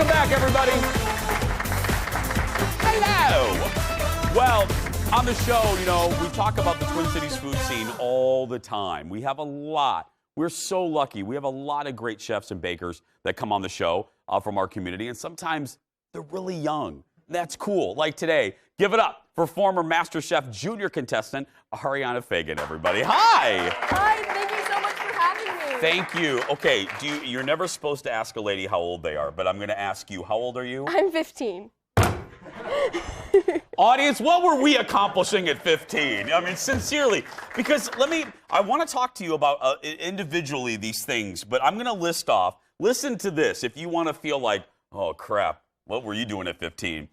Welcome back, everybody. Hello. Well, on the show, you know, we talk about the Twin Cities food scene all the time. We have a lot. We're so lucky. We have a lot of great chefs and bakers that come on the show from our community, and sometimes they're really young. That's cool. Like today, give it up for former Masterchef Junior contestant Ariana Feygin, everybody. Hi. Hi, thank you so much for having me. Thank you. Okay, you're never supposed to ask a lady how old they are, but I'm going to ask you, how old are you? I'm 15. Audience, what were we accomplishing at 15? I mean, sincerely, because I want to talk to you about individually these things, but I'm going to list off. Listen to this if you want to feel like, oh, crap, what were you doing at 15?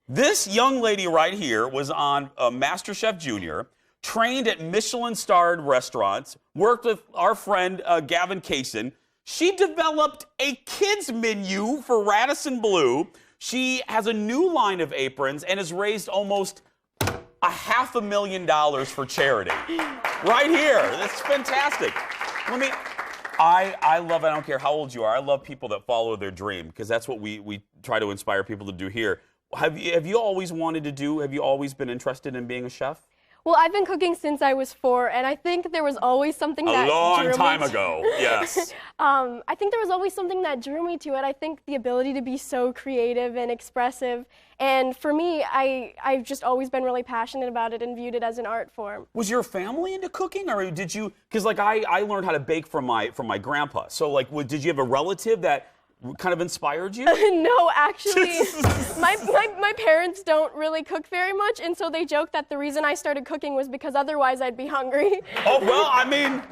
This young lady right here was on MasterChef Junior, trained at Michelin-starred restaurants, worked with our friend Gavin Kaysen. She developed a kids menu for Radisson Blu. She has a new line of aprons and has raised almost $500,000 for charity. Right here. That's fantastic. I love it. I don't care how old you are. I love people that follow their dream because that's what we try to inspire people to do here. Have you always wanted to do, have you always been interested in being a chef? Well, I've been cooking since I was 4, and I think there was always something that A long time ago, yes. I think there was always something that drew me to it. I think the ability to be so creative and expressive. And for me, I've just always been really passionate about it and viewed it as an art form. Was your family into cooking, or did you? Because like I learned how to bake from my grandpa. So like, did you have a relative that kind of inspired you? No, actually, my parents don't really cook very much, and so they joke that the reason I started cooking was because otherwise I'd be hungry. Oh, well, I mean,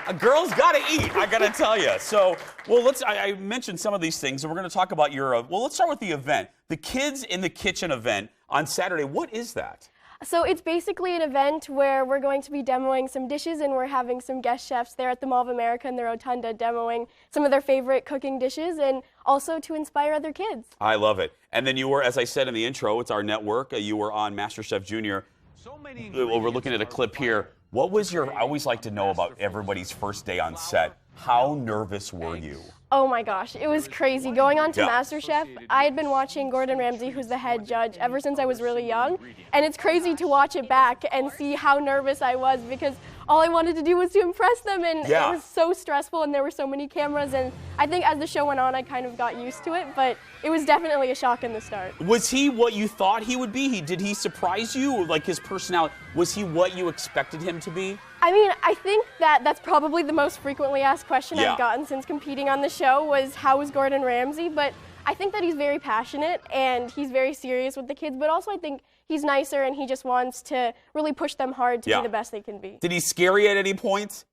a girl's got to eat, I got to tell you. So, well, I mentioned some of these things, and we're going to talk about your, well, let's start with the event. The Kids in the Kitchen event on Saturday. What is that? So it's basically an event where we're going to be demoing some dishes, and we're having some guest chefs there at the Mall of America in the Rotunda demoing some of their favorite cooking dishes, and also to inspire other kids. I love it. And then you were, as I said in the intro, it's our network. You were on MasterChef Junior. Well, we're looking at a clip here. What was I always like to know about everybody's first day on set. How nervous were you? Oh my gosh, it was crazy. Going on to MasterChef, I had been watching Gordon Ramsay, who's the head judge, ever since I was really young. And it's crazy to watch it back and see how nervous I was because all I wanted to do was to impress them, and it was so stressful, and there were so many cameras. And I think as the show went on, I kind of got used to it, but it was definitely a shock in the start. Was he what you thought he would be? Did he surprise you? Like his personality, was he what you expected him to be? I mean, I think that's probably the most frequently asked question I've gotten since competing on the show was, how is Gordon Ramsay? But I think that he's very passionate and he's very serious with the kids, but also I think he's nicer and he just wants to really push them hard to be the best they can be. Did he scare you at any point?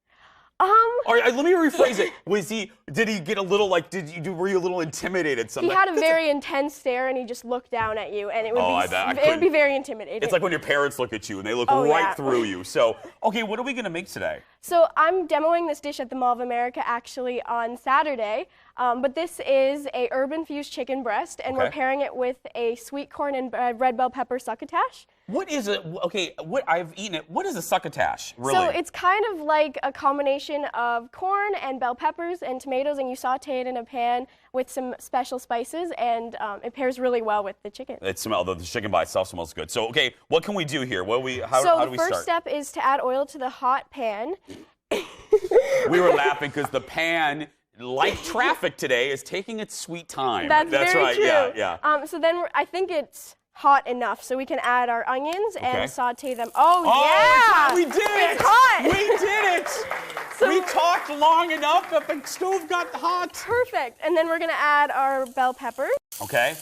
Or, let me rephrase it. Did he get a little, like, were you a little intimidated sometimes? He had a very intense stare, and he just looked down at you, and it would be very intimidating. It's like when your parents look at you, and they look right through you. So, okay, what are we going to make today? So I'm demoing this dish at the Mall of America, actually, on Saturday. But this is a herb-infused chicken breast, and we're pairing it with a sweet corn and red bell pepper succotash. What is it? Okay, I've eaten it. What is a succotash, really? So it's kind of like a combination of corn and bell peppers and tomatoes, and you saute it in a pan with some special spices, and it pairs really well with the chicken. The chicken by itself smells good. So, okay, what can we do here? How do we start? So the first step is to add oil to the hot pan. We were laughing because the pan, like traffic today, is taking its sweet time. That's very right. true. Yeah. So then I think it's hot enough, so we can add our onions and saute them. Oh yeah! We did it! It's hot! We did it! So we talked long enough that the stove got hot. Perfect. And then we're gonna add our bell peppers. Okay.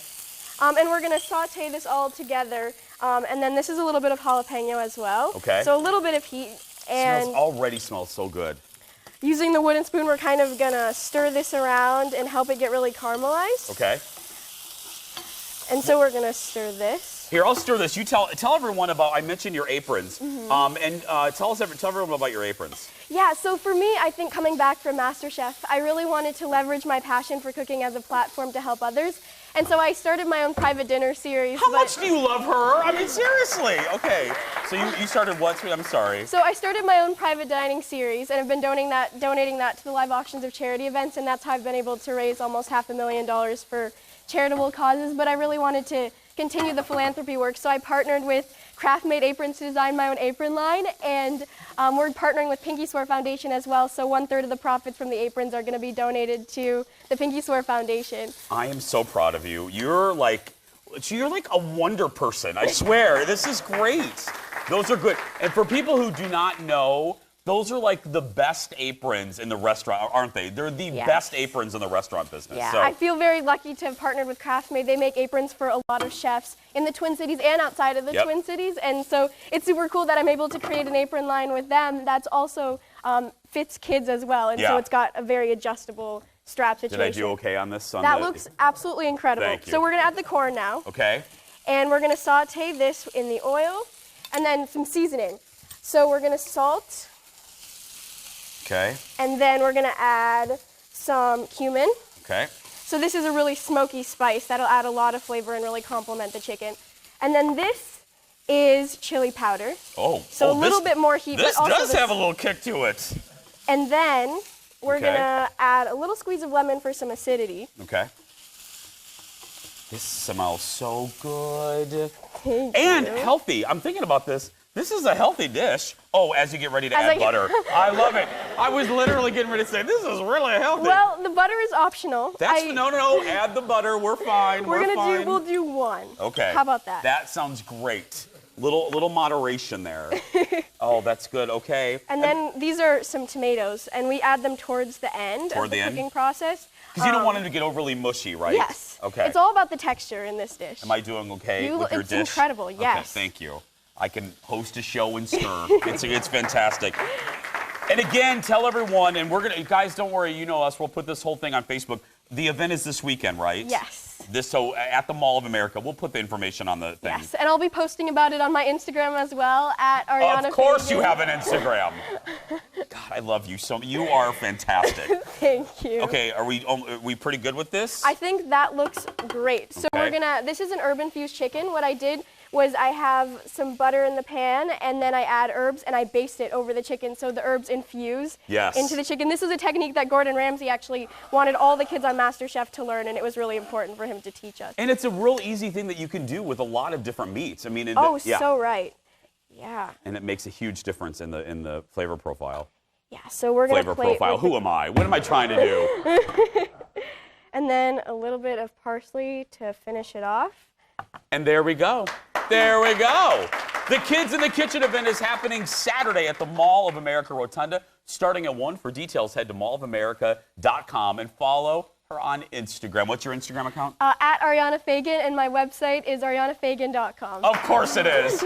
And we're gonna saute this all together. And then this is a little bit of jalapeno as well. Okay. So a little bit of heat. And already smells so good. Using the wooden spoon, we're kind of gonna stir this around and help it get really caramelized. Okay. And so we're gonna stir this. Here, I'll stir this. You tell everyone about. I mentioned your aprons, and tell everyone about your aprons. Yeah, so for me, I think coming back from Masterchef, I really wanted to leverage my passion for cooking as a platform to help others. And so I started my own private dinner series. How much do you love her? I mean, seriously. Okay. So you started what? I'm sorry. So I started my own private dining series, and I've been donating that to the live auctions of charity events, and that's how I've been able to raise almost $500,000 for charitable causes. But I really wanted to continue the philanthropy work, so I partnered with Craft Made Aprons to design my own apron line, and we're partnering with Pinky Swear Foundation as well, so 1/3 of the profits from the aprons are going to be donated to the Pinky Swear Foundation. I am so proud of you. You're like a wonder person, I swear. This is great. Those are good. And for people who do not know, those are like the best aprons in the restaurant, aren't they? They're the best aprons in the restaurant business. Yeah, so. I feel very lucky to have partnered with Craft Made. They make aprons for a lot of chefs in the Twin Cities and outside of the Twin Cities. And so it's super cool that I'm able to create an apron line with them that's also fits kids as well. And so it's got a very adjustable strap situation. Did I do okay on this? That looks absolutely incredible. Thank you. So we're going to add the corn now. Okay. And we're going to saute this in the oil and then some seasoning. So we're going to salt. Okay. And then we're gonna add some cumin. Okay. So this is a really smoky spice that'll add a lot of flavor and really complement the chicken. And then this is chili powder. Oh. So a little bit more heat. This but also does have a little kick to it. And then we're gonna add a little squeeze of lemon for some acidity. Okay. This smells so good. Thank and you. healthy. I'm thinking about this. This is a healthy dish. Oh, as you get ready to add butter. I love it. I was literally getting ready to say, this is really healthy. Well, the butter is optional. No, add the butter. We're fine. We'll do one. Okay. How about that? That sounds great. Little moderation there. Oh, that's good. Okay. And then these are some tomatoes, and we add them towards the end of the cooking process. Because you don't want them to get overly mushy, right? Yes. Okay. It's all about the texture in this dish. Am I doing okay with your dish? It's incredible, yes. Okay, thank you. I can host a show and stir. It's fantastic. And again, tell everyone, and guys, don't worry, you know us, we'll put this whole thing on Facebook. The event is this weekend, right? Yes. So at the Mall of America, we'll put the information on the thing. Yes, and I'll be posting about it on my Instagram as well, at Ariana. Of course Feygin. you have an Instagram. God, I love you so much. You are fantastic. Thank you. Okay, are we pretty good with this? I think that looks great. So this is an herb-infused chicken. What I did was I have some butter in the pan, and then I add herbs, and I baste it over the chicken so the herbs infuse into the chicken. This is a technique that Gordon Ramsay actually wanted all the kids on MasterChef to learn, and it was really important for him to teach us. And it's a real easy thing that you can do with a lot of different meats. I mean, so right. Yeah. And it makes a huge difference in the flavor profile. Yeah, so we're going to flavor profile. Who am I? What am I trying to do? And then a little bit of parsley to finish it off. And there we go. There we go. The Kids in the Kitchen event is happening Saturday at the Mall of America Rotunda, starting at 1. For details, head to mallofamerica.com and follow her on Instagram. What's your Instagram account? At Ariana Feygin, and my website is arianafeygin.com. Of course it is.